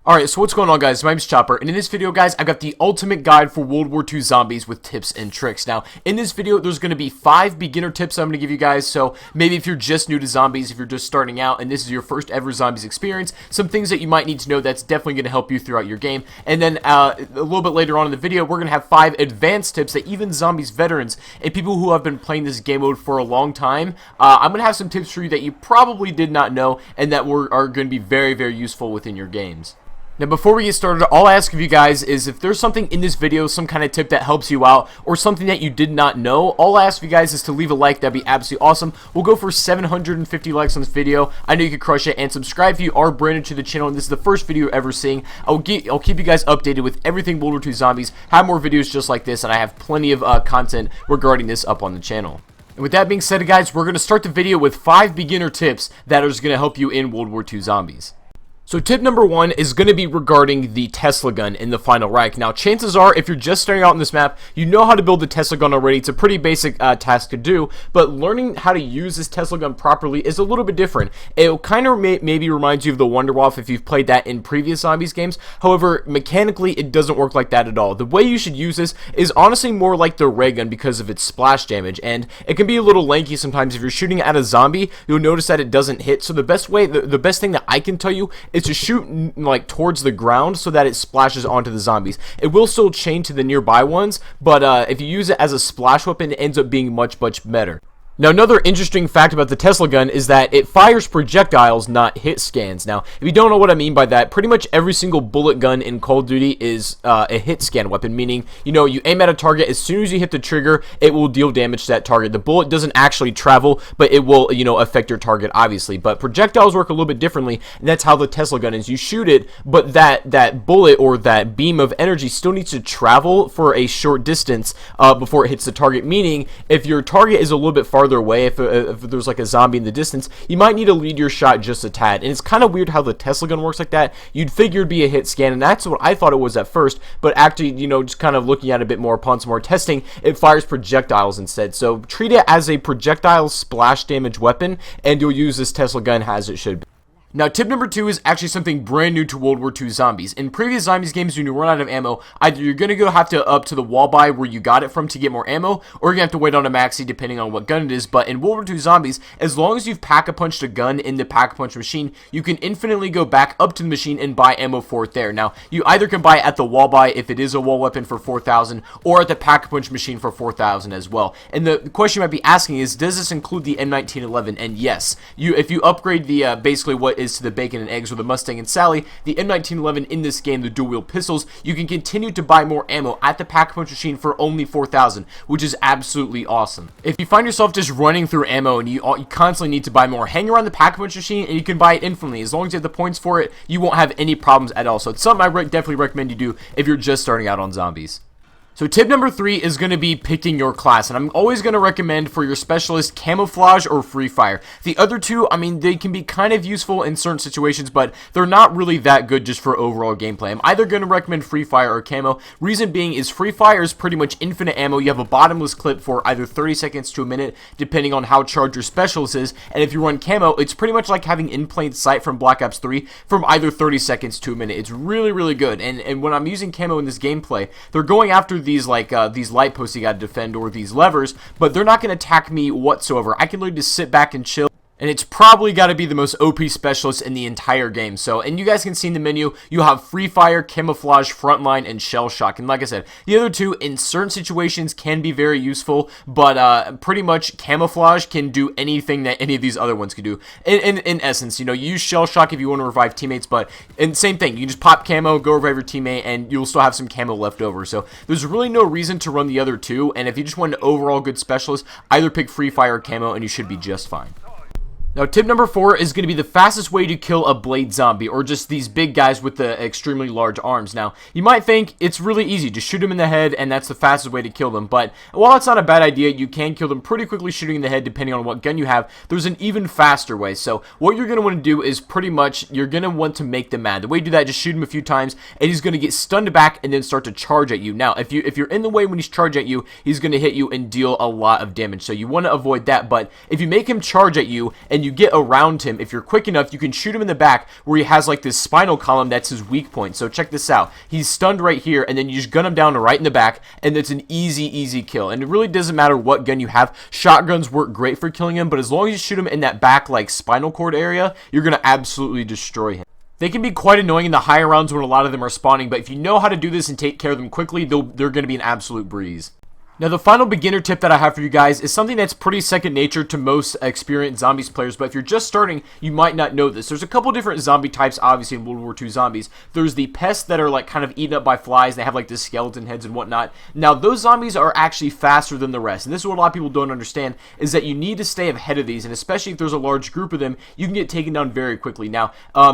Alright, so what's going on, guys? My name's Chopper, and in this video, guys, I've got the ultimate guide for World War II zombies with tips and tricks. Now, in this video, there's going to be 5 beginner tips I'm going to give you guys, so maybe if you're just new to zombies, if you're just starting out, and this is your first ever zombies experience, some things that you might need to know that's definitely going to help you throughout your game. And then, a little bit later on in the video, we're going to have 5 advanced tips that even zombies veterans and people who have been playing this game mode for a long time, I'm going to have some tips for you that you probably did not know, and that are going to be very, very useful within your games. Now, before we get started, all I ask of you guys is if there's something in this video, some kind of tip that helps you out, or something that you did not know, all I ask of you guys is to leave a like. That'd be absolutely awesome. We'll go for 750 likes on this video. I know you can crush it, and subscribe if you are brand new to the channel and this is the first video you're ever seeing. I'll keep you guys updated with everything World War II Zombies, have more videos just like this, and I have plenty of content regarding this up on the channel. And with that being said, guys, we're going to start the video with 5 beginner tips that are going to help you in World War II Zombies. So tip number 1 is going to be regarding the Tesla gun in the final Reich. Now, chances are, if you're just starting out on this map, you know how to build the Tesla gun already. It's a pretty basic task to do, but learning how to use this Tesla gun properly is a little bit different. It kind of maybe reminds you of the Wonderwaffe if you've played that in previous zombies games. However, mechanically, it doesn't work like that at all. The way you should use this is honestly more like the ray gun because of its splash damage, and it can be a little lanky sometimes. If you're shooting at a zombie, you'll notice that it doesn't hit. So the best thing that I can tell you is to shoot like towards the ground so that it splashes onto the zombies. It will still chain to the nearby ones, but if you use it as a splash weapon, it ends up being much better. Now, another interesting fact about the Tesla gun is that it fires projectiles, not hit scans. Now, if you don't know what I mean by that, pretty much every single bullet gun in Call of Duty is a hit scan weapon, meaning, you aim at a target, as soon as you hit the trigger, it will deal damage to that target. The bullet doesn't actually travel, but it will, affect your target, obviously. But projectiles work a little bit differently, and that's how the Tesla gun is. You shoot it, but that bullet or that beam of energy still needs to travel for a short distance before it hits the target, meaning if your target is a little bit farther away, if there's like a zombie in the distance, you might need to lead your shot just a tad. And it's kind of weird how the Tesla gun works like that. You'd figure it'd be a hit scan, and that's what I thought it was at first, but actually, just kind of looking at it a bit more upon some more testing, it fires projectiles instead. So treat it as a projectile splash damage weapon, and you'll use this Tesla gun as it should be. Now, tip number 2 is actually something brand new to World War II Zombies. In previous Zombies games, when you run out of ammo, either you're going to have to up to the wall buy where you got it from to get more ammo, or you're going to have to wait on a maxi depending on what gun it is. But in World War II Zombies, as long as you've pack-a-punched a gun in the pack-a-punch machine, you can infinitely go back up to the machine and buy ammo for it there. Now, you either can buy it at the wall buy if it is a wall weapon for 4,000, or at the pack-a-punch machine for 4,000 as well. And the question you might be asking is, does this include the M1911? And yes, if you upgrade the basically what is to the Bacon and Eggs or the Mustang and Sally, the M1911 in this game, the dual-wheel pistols, you can continue to buy more ammo at the pack-a-punch machine for only 4,000, which is absolutely awesome. If you find yourself just running through ammo and you constantly need to buy more, hang around the pack-a-punch machine and you can buy it infinitely. As long as you have the points for it, you won't have any problems at all. So it's something I definitely recommend you do if you're just starting out on zombies. So tip number 3 is going to be picking your class, and I'm always going to recommend for your specialist camouflage or free fire. The other two, I mean, they can be kind of useful in certain situations, but they're not really that good just for overall gameplay. I'm either going to recommend free fire or camo. Reason being is free fire is pretty much infinite ammo. You have a bottomless clip for either 30 seconds to a minute, depending on how charged your specialist is, and if you run camo, it's pretty much like having in plain sight from Black Ops 3 from either 30 seconds to a minute. It's really good, and when I'm using camo in this gameplay, they're going after these light posts you gotta defend or these levers, but they're not gonna attack me whatsoever. I can literally just sit back and chill. And it's probably got to be the most OP specialist in the entire game. So, and you guys can see in the menu, you have free fire, camouflage, frontline, and shell shock. And like I said, the other two in certain situations can be very useful, but pretty much camouflage can do anything that any of these other ones could do. In essence, you use shell shock if you want to revive teammates, but and same thing, you can just pop camo, go revive your teammate, and you'll still have some camo left over. So there's really no reason to run the other two. And if you just want an overall good specialist, either pick free fire or camo, and you should be just fine. Now, tip number 4 is going to be the fastest way to kill a blade zombie, or just these big guys with the extremely large arms. Now, you might think it's really easy, just shoot them in the head, and that's the fastest way to kill them, but while it's not a bad idea, you can kill them pretty quickly shooting in the head, depending on what gun you have. There's an even faster way. So, what you're going to want to do is pretty much, you're going to want to make them mad. The way you do that, just shoot him a few times, and he's going to get stunned back, and then start to charge at you. Now, if you're in the way when he's charged at you, he's going to hit you and deal a lot of damage, so you want to avoid that, but if you make him charge at you, and and you get around him, if you're quick enough, you can shoot him in the back where he has like this spinal column that's his weak point. So check this out. He's stunned right here, and then you just gun him down right in the back, and it's an easy kill. And it really doesn't matter what gun you have. Shotguns work great for killing him, but as long as you shoot him in that back like spinal cord area, you're going to absolutely destroy him. They can be quite annoying in the higher rounds when a lot of them are spawning, but if you know how to do this and take care of them quickly, they're going to be an absolute breeze. Now, the final beginner tip that I have for you guys is something that's pretty second nature to most experienced zombies players, but if you're just starting, you might not know this. There's a couple different zombie types, obviously, in World War II zombies. There's the pests that are, like, kind of eaten up by flies. They have, like, the skeleton heads and whatnot. Now, those zombies are actually faster than the rest, and this is what a lot of people don't understand, is that you need to stay ahead of these, and especially if there's a large group of them, you can get taken down very quickly. Now,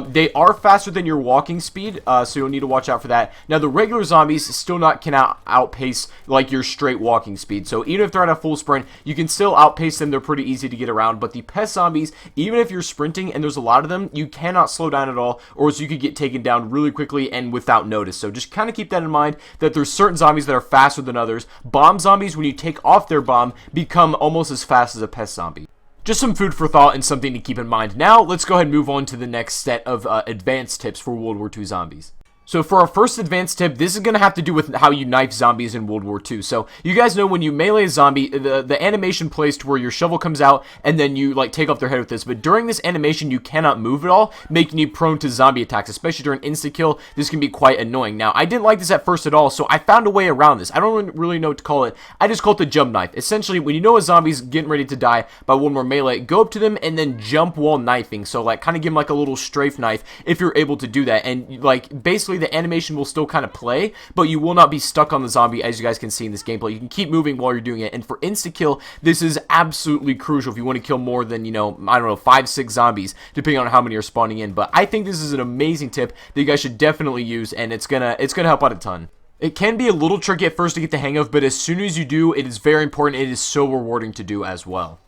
they are faster than your walking speed, so you'll need to watch out for that. Now, the regular zombies still cannot outpace, like, your straight walking speed, so even if they're at a full sprint, you can still outpace them. They're pretty easy to get around, but the pest zombies, even if you're sprinting and there's a lot of them, you cannot slow down at all, or else you could get taken down really quickly and without notice. So just kind of keep that in mind, that there's certain zombies that are faster than others. Bomb zombies, when you take off their bomb, become almost as fast as a pest zombie. Just some food for thought and something to keep in mind. Now, let's go ahead and move on to the next set of advanced tips for World War II zombies. So for our first advanced tip, this is going to have to do with how you knife zombies in World War II. So you guys know when you melee a zombie, the animation plays to where your shovel comes out and then you like take off their head with this. But during this animation, you cannot move at all, making you prone to zombie attacks, especially during insta-kill. This can be quite annoying. Now, I didn't like this at first at all, so I found a way around this. I don't really know what to call it. I just call it the jump knife. Essentially, when you know a zombie's getting ready to die by one more melee, go up to them and then jump while knifing. So like kind of give them like a little strafe knife if you're able to do that. And like basically the animation will still kind of play, but you will not be stuck on the zombie, as you guys can see in this gameplay. You can keep moving while you're doing it, and for insta-kill, this is absolutely crucial if you want to kill more than, you know, I don't know, 5-6 zombies, depending on how many are spawning in. But I think this is an amazing tip that you guys should definitely use, and it's gonna help out a ton. It can be a little tricky at first to get the hang of, but as soon as you do, it is very important. It is so rewarding to do as well.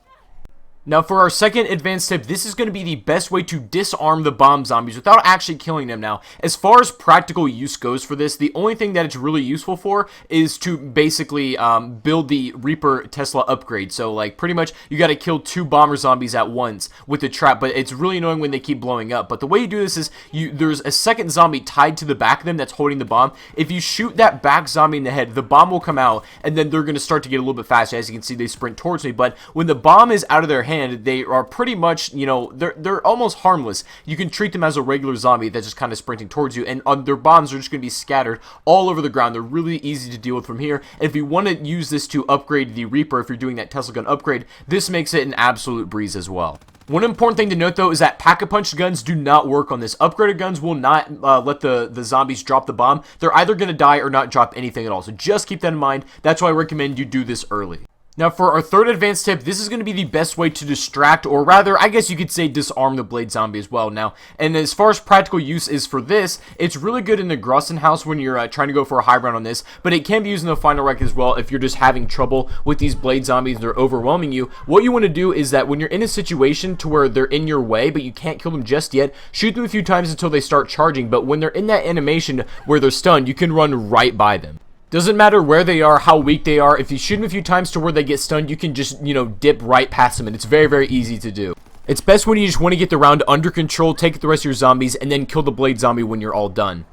Now, for our second advanced tip, this is going to be the best way to disarm the bomb zombies without actually killing them. Now, as far as practical use goes for this, the only thing that it's really useful for is to basically build the Reaper Tesla upgrade. So, like, pretty much, you got to kill 2 bomber zombies at once with the trap, but it's really annoying when they keep blowing up. But the way you do this is, there's a second zombie tied to the back of them that's holding the bomb. If you shoot that back zombie in the head, the bomb will come out, and then they're going to start to get a little bit faster. As you can see, they sprint towards me, but when the bomb is out of their hand, they are pretty much, you know, they're almost harmless. You can treat them as a regular zombie that's just kind of sprinting towards you, and their bombs are just going to be scattered all over the ground. They're really easy to deal with from here. And if you want to use this to upgrade the Reaper, if you're doing that Tesla gun upgrade, this makes it an absolute breeze as well. One important thing to note, though, is that pack-a-punch guns do not work on this. Upgraded guns will not let the zombies drop the bomb. They're either going to die or not drop anything at all. So just keep that in mind. That's why I recommend you do this early. Now, for our third advanced tip, this is going to be the best way to distract, or rather, I guess you could say disarm the blade zombie as well. Now, and as far as practical use is for this, it's really good in the Groesten house when you're trying to go for a high ground on this, but it can be used in the final Reich as well if you're just having trouble with these blade zombies and they're overwhelming you. What you want to do is that when you're in a situation to where they're in your way, but you can't kill them just yet, shoot them a few times until they start charging, but when they're in that animation where they're stunned, you can run right by them. Doesn't matter where they are, how weak they are. If you shoot them a few times to where they get stunned, you can just, you know, dip right past them, and it's very, very easy to do. It's best when you just want to get the round under control, take the rest of your zombies, and then kill the blade zombie when you're all done.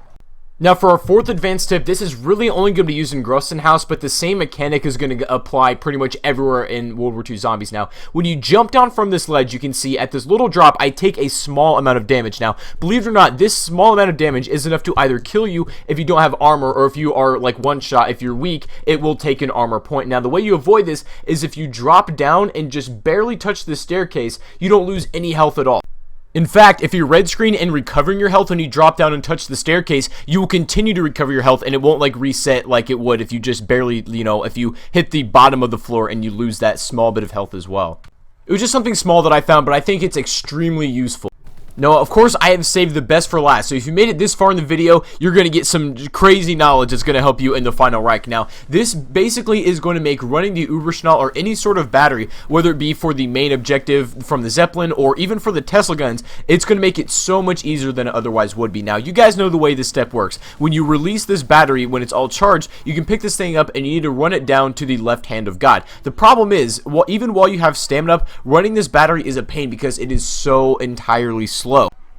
Now, for our fourth advanced tip, this is really only going to be used in Groesten house, but the same mechanic is going to apply pretty much everywhere in World War II Zombies. Now, when you jump down from this ledge, you can see at this little drop, I take a small amount of damage. Now, believe it or not, this small amount of damage is enough to either kill you if you don't have armor, or if you are like one shot, if you're weak, it will take an armor point. Now, the way you avoid this is if you drop down and just barely touch the staircase, you don't lose any health at all. In fact, if you're red screen and recovering your health when you drop down and touch the staircase, you will continue to recover your health, and it won't like reset like it would if you just barely, you know, if you hit the bottom of the floor and you lose that small bit of health as well. It was just something small that I found, but I think it's extremely useful. No, of course, I have saved the best for last. So if you made it this far in the video, you're going to get some crazy knowledge that's going to help you in the final Reich. Now, this basically is going to make running the Überschnell or any sort of battery, whether it be for the main objective from the Zeppelin or even for the Tesla guns, it's going to make it so much easier than it otherwise would be. Now, you guys know the way this step works. When you release this battery, when it's all charged, you can pick this thing up and you need to run it down to the left hand of God. The problem is, even while you have stamina up, running this battery is a pain because it is so entirely slow.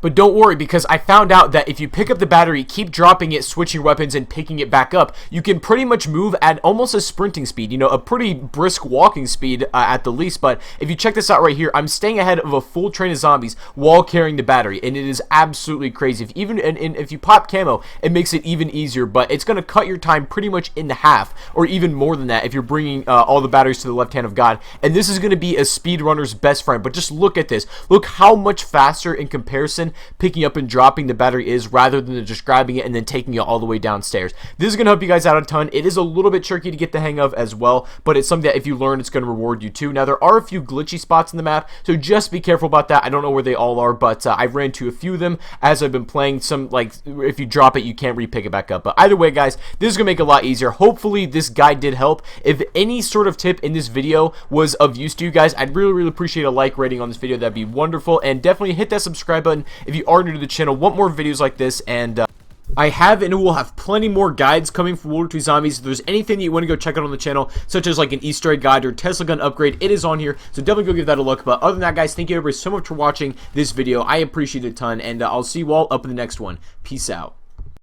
But don't worry, because I found out that if you pick up the battery, keep dropping it, switching weapons, and picking it back up, you can pretty much move at almost a sprinting speed, you know, a pretty brisk walking speed at the least. But if you check this out right here, I'm staying ahead of a full train of zombies while carrying the battery, and it is absolutely crazy. If you pop camo, it makes it even easier, but it's going to cut your time pretty much in half, or even more than that if you're bringing all the batteries to the left hand of God. And this is going to be a speedrunner's best friend. But just look at this. Look how much faster in comparison picking up and dropping the battery is rather than just grabbing it and then taking it all the way downstairs. This is going to help you guys out a ton. It is a little bit tricky to get the hang of as well, but it's something that if you learn, it's going to reward you too. Now, there are a few glitchy spots in the map, so just be careful about that. I don't know where they all are, but I've ran into a few of them as I've been playing. Some, like, if you drop it, you can't re-pick it back up. But either way, guys, this is going to make it a lot easier. Hopefully, this guide did help. If any sort of tip in this video was of use to you guys, I'd really appreciate a like rating on this video. That'd be wonderful. And definitely hit that subscribe button if you are new to the channel, want more videos like this, and I have and will have plenty more guides coming for World War II Zombies. If there's anything that you want to go check out on the channel, such as like an Easter egg guide or Tesla gun upgrade, it is on here, so definitely go give that a look. But other than that, guys, thank you everybody so much for watching this video. I appreciate it a ton, and I'll see you all up in the next one. Peace out.